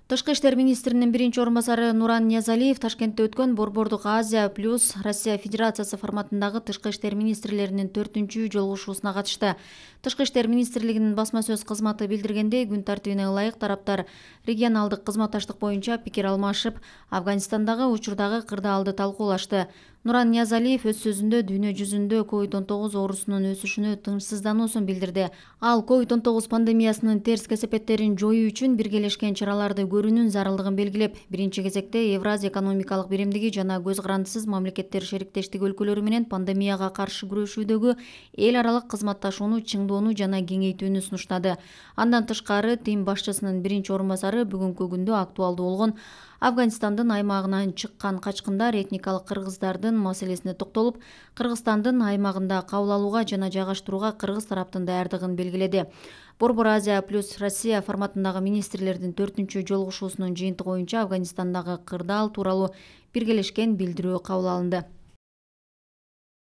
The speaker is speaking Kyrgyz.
Тышкы иштер министринин биринчи орун басары Нуран Ниязалиев Ташкентте өткөн Борбордук Азия плюс Россия Федерациясы форматындагы тышкы иштер министрлеринин 4-чү жолугушуусуна катышты. Тышкы иштер министрлигинин басма сөз кызматы билдиргендей, күн тартибине ылайык тараптар регионалдык кызматташтык боюнча пикир алмашып, Афганистандагы учурдагы кырдаалды талкуулашты. Нуран Ниязалиев өз сөзүндө дүйнө жүзүндө COVID-19 оорусунун өсүшүнө тынчсыздануусун билдирди. Ал COVID-19 пандемиясынын терс кесепеттерин жоюу үчүн биргелешкен чараларды көрүүнүн зарылдыгын белгилеп, биринчи кезекте Евразия экономикалык биримдиги жана көз карандысыз мамлекеттер шериктештиги өлкөлөрү менен пандемияга каршы күрөшүүдөгү эл аралык кызматташууну чыңдоону жана кеңейтүүнү сунуштады. Андан тышкары ТИМ башчысынын биринчи орун басары бүгүнкү күндө актуалдуу болгон Афганистандын аймагынан чыккан качкындар этникалык кыргыздардын маселесине токтолуп, Кыргызстандын аймагында кабыл алууга жана жайгаштырууга кыргыз тараптын даярдыгын белгиледи. Борбор Азия плюс Россия форматындагы министрлердин 4-чү жолугушуусунун жыйынтыгы боюнча Афганистандагы кырдаал тууралуу биргелешкен билдирүү кабыл алынды.